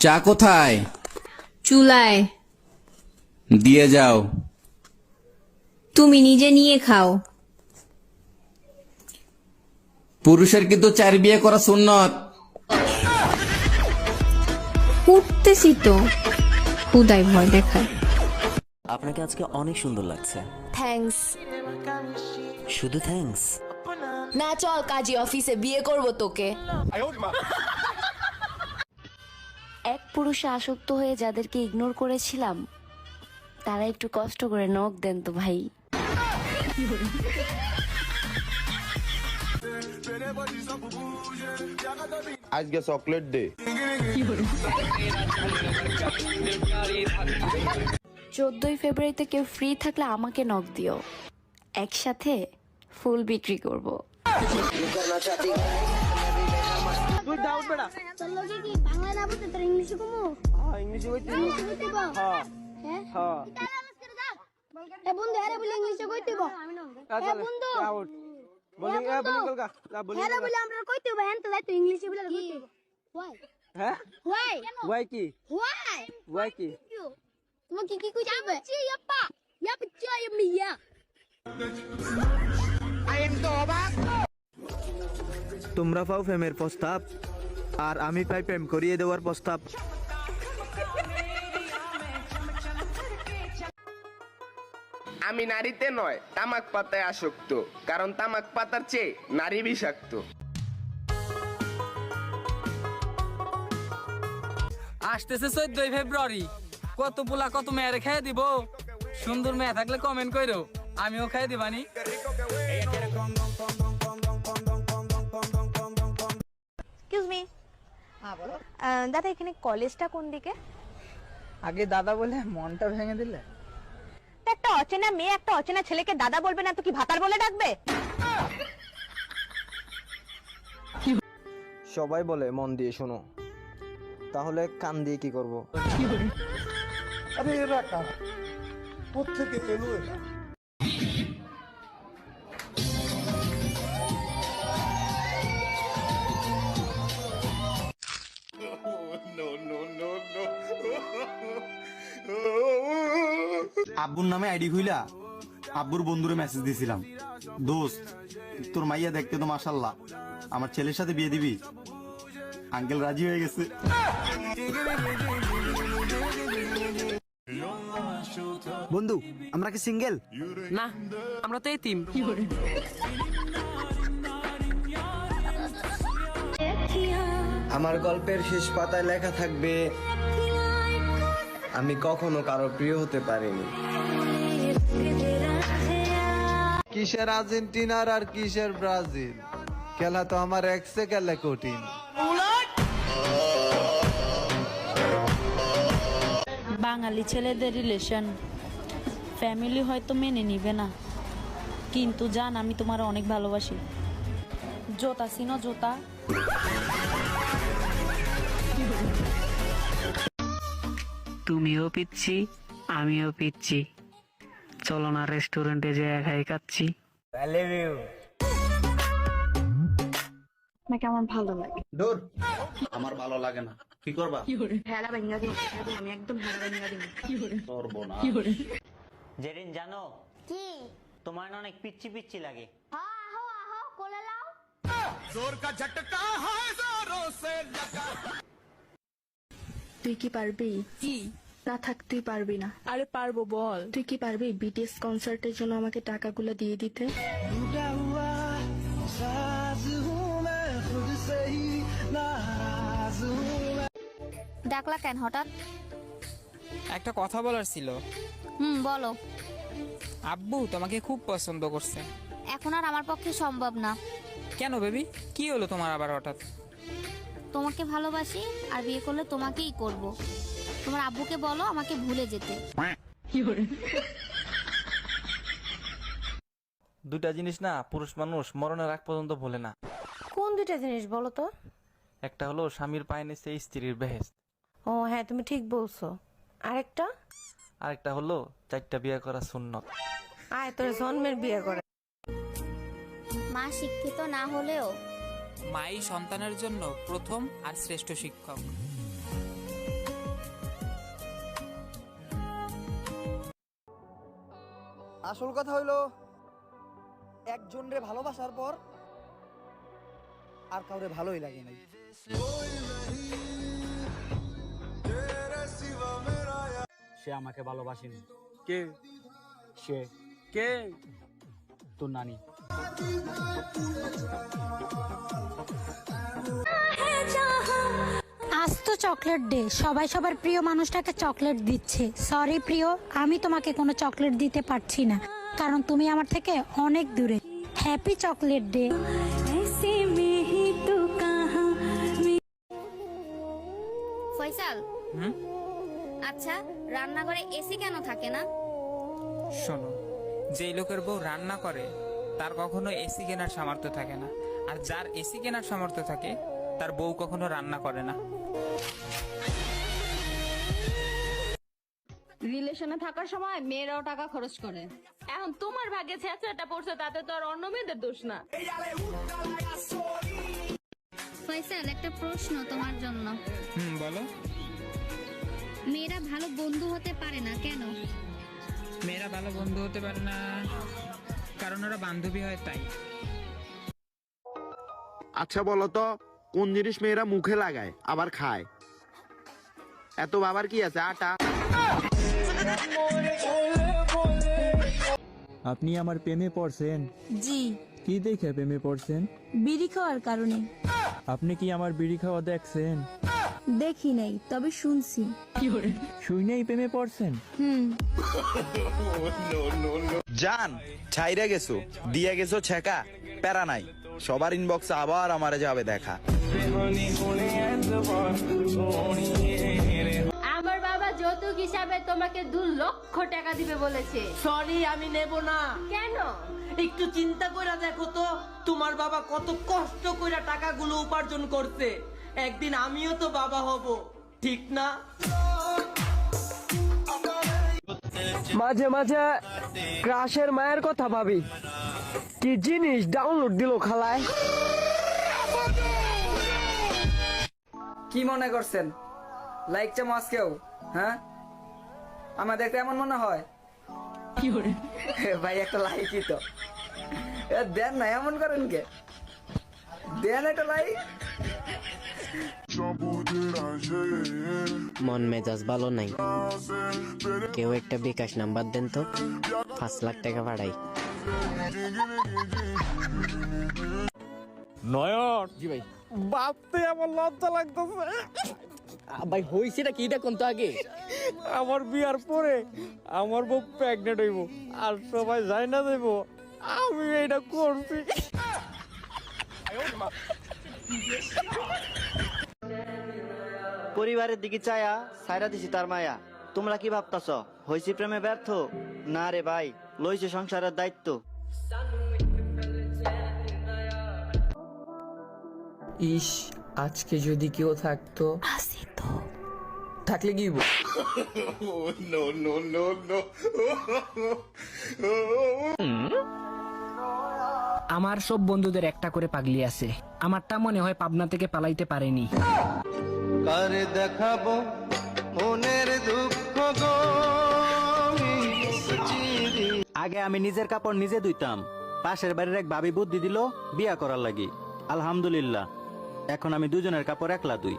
চা কোথায়? চুলায়। দিয়ে যাও। তুমি নিজে নিয়ে খাও। পুরুষের কিন্তু 4 বিয়ে করা সুন্নত। উঠতেছি তো, খুদাই ভয় দেখায়। আপনাকে আজকে অনেক সুন্দর লাগছে। থ্যাঙ্কস। শুধু থ্যাঙ্কস? না, চল কাজী অফিসে, বিয়ে করব তোকে। এক পুরুষে আসক্ত হয়ে যাদেরকে ইগনোর করেছিলাম, তারা একটু কষ্ট করে নখ দেন তো ভাই। আজকে চকলেট ডে। 14ই ফেব্রুয়ারিতে কেউ ফ্রি থাকলে আমাকে নখ দিও, একসাথে ফুল বিক্রি করব। তোমরা পাও প্রেমের প্রস্তাব, আর আমি পাই প্রেম করিয়ে দেওয়ার প্রস্তাব। আমি নারীতে নয় তামাক পাতায় আসক্ত, কারণ তামাক পাতার চেয়ে নারী বিষাক্ত। আসতেছে 14ই ফেব্রুয়ারি, কত পোলা কত মেয়েরে খেয়ে দিব। সুন্দর মেয়ে থাকলে কমেন্ট কইরো, আমিও খেয়ে দিবানি। Excuse me. দাদা, এখানে কলেজটা কোন দিকে? আগে দাদা বলে মনটা ভেঙে দিলে। তা একটা অচেনা মেয়ে একটা অচেনা ছেলেকে দাদা বলবে না তো কি ভাতার বলে ডাকবে? সবাই বলে মন দিয়ে শোনো, তাহলে কান দিয়ে কি করব? আরে এরা কারা? কোত্থেকে এলো এরা? আব্বুর নামে আইডি খুইলা আব্বুর বন্ধুরে মেসেজ দিছিলাম, দোস্ত তোর মাইয়া দেখতে তো মাশাল্লাহ, আমার ছেলের সাথে বিয়ে দিবি? আঙ্কেল রাজি হয়ে গেছে। বন্ধু, আমরা কি সিঙ্গেল? না, আমরা তো এতিম। আমার গল্পের শেষ পাতায় লেখা থাকবে, আমি কখনো কারো প্রিয় হতে পারিনি। কিসের আর্জেন্টিনার আর কিসের ব্রাজিল, খেলা তো আমার এক্সে খেলে কঠিন। বাঙালি ছেলেদের রিলেশন ফ্যামিলি হয়তো মেনে নিবে না, কিন্তু জান আমি তোমার অনেক ভালোবাসি। জোতা সিনো জোতা। তুমিও পিচ্ছি আমিও পিচ্ছি, চলো না রেস্টুরেন্টে যে একাই খাচ্ছি। নাকি আমার ভালো লাগে? দূর, আমার ভালো লাগে না। কি করবা? ভেড়া ভেঙা দিই, আমি একদম ভেড়া ভেঙা দিই। করবো না। জেরিন জানো কি? তোমার না অনেক পিচ্ছি পিচ্ছি লাগে। আহো আহো, কোলে লাও। তুই কি পারবি? কি? না থাক, তুই পারবি না। আরে পারবো, বল। তুই কি পারবি বিটিএস কনসার্টের জন্য আমাকে টাকাগুলো দিয়ে দিতে? ডাকলা কেন হঠাৎ? একটা কথা বলার ছিল। বলো। আব্বু তোমাকে খুব পছন্দ করছে। এখন আর আমার পক্ষে সম্ভব না। কেন বেবি, কি হলো তোমার আবার হঠাৎ? তোমাকে ভালোবাসি, আর বিয়ে করলে তোমাকেই করব। তোমার আব্বুকে বলো আমাকে ভুলে যেতে। দুটা জিনিস না পুরুষ মানুষ মরণের আগ পর্যন্ত ভোলে না। কোন দুইটা জিনিস বলো তো? একটা হলো স্বামীর পায়ে নিচে স্ত্রীর বেহেশত। ও হ্যাঁ, তুমি ঠিক বলছো। আরেকটা? আরেকটা হলো 4টা বিয়ে করা সুন্নত। আয় তোর জন্মের বিয়ে করে। মা শিক্ষিত না হলেও মাই সন্তানের জন্য প্রথম আর শ্রেষ্ঠ শিক্ষক। আসল কথা হইলো একজনরে ভালোবাসার পর আর কাউরে ভালোই লাগে নাই। সে আমাকে ভালোবাসেনি। কে? সে কে? তোর নানি। আজ তো চকলেট ডে, সবাই সবার প্রিয় মানুষটাকে চকলেট দিচ্ছে। সরি প্রিয়, আমি তোমাকে কোনো চকলেট দিতে পারছি না, কারণ তুমি আমার থেকে অনেক দূরে। Happy chocolate day. ফয়সাল, আচ্ছা রান্নাঘরে এসি কেন থাকে না? শোনো, যেই লোকের বউ রান্না করে তার কখনো এসি কেনার সামর্থ্য থাকে না, আর যার এসি কেনার সামর্থ্য থাকে তার বউ কখনো রান্না করে না। রিলেশনে থাকার সময় মেয়েরাও টাকা খরচ করে। এখন তোমার ভাগ্যে ছেঁচড়াটা পড়ছে, তাতে তো আর অন্য মেয়েদের দোষ না। ফয়সাল, একটা প্রশ্ন তোমার জন্য। বলো। মেয়েরা ভালো বন্ধু হতে পারে না কেন? মেয়েরা ভালো বন্ধু হতে পারে না কারণ ওরা বান্ধবী হয়, তাই। আচ্ছা বলো তো, কোন জিনিস মেয়েরা মুখে লাগায় আবার খায়? এত বাবার কি আছে? আটা। আপনি আমার প্রেমে পড়ছেন? জি। কি দেখে প্রেমে পড়ছেন? বিড়ি খাওয়ার কারণে। আপনি কি আমার বিড়ি খাওয়া দেখছেন? দেখি নাই, তবে শুনছি। শুনেই প্রেমে পড়ছেন? জান ছাইরে গেছো, দিয়ে গেছো ছেকা, প্যারা নাই। সবার ইনবক্সে আবার আমারে যাবে দেখা। আমার বাবা যৌতুক হিসাবে তোমাকে 2 লক্ষ টাকা দিবে বলেছে। সরি, আমি নেব না। কেন? একটু চিন্তা করে দেখো তো, তোমার বাবা কত কষ্ট করে টাকাগুলো উপার্জন করছে। একদিন আমিও তো বাবা হব, ঠিক না? মাঝে মাঝে ক্রাশের মায়ের কথা ভাবি, কি জিনিস ডাউনলোড দিল খালায়। কি মনে করছেন লাইক চাম আজকেও? হ্যাঁ, আমার দেখতে এমন মনে হয়? কি করে ভাই, একটা লাইকই তো দেন না, এমন করেন কে? দেন একটা লাইক। মন মেজাজ ভালো নাই, কেউ একটা বিকাশ নাম্বার দেন তো, 5 লাখ টাকা ভাড়াই। নয়ন। জি ভাই। ভাবতে আমার লজ্জা লাগতেছে। ভাই হইছেটা কি দেখুন তো আগে। আমার বিয়ার পরে আমার বউ প্রেগনেন্ট হইব, আর সবাই যায় না যাইব, আমি এটা করছি। পরিবারের দিকে চায়া সাইরা দিছি তার মায়া। তোমরা কি ভাবতাছ হইছি প্রেমে ব্যর্থ? না রে ভাই, লইছে সংসারের দায়িত্ব। ইস, আজকে যদি কেউ থাকতো। থাকলে কি হইব? আমার সব বন্ধুদের একটা করে পাগলি আছে, আমারটা মনে হয় পাবনা থেকে পালাইতে পারেনি। কারে দেখাবো মনের দুঃখ গো। আগে আমি নিজের কাপড় নিজে ধুইতাম, পাশের বাড়ির এক ভাবি বুদ্ধি দিল বিয়া করার লাগি। আলহামদুলিল্লাহ, এখন আমি দুজনের কাপড় একলা ধুই।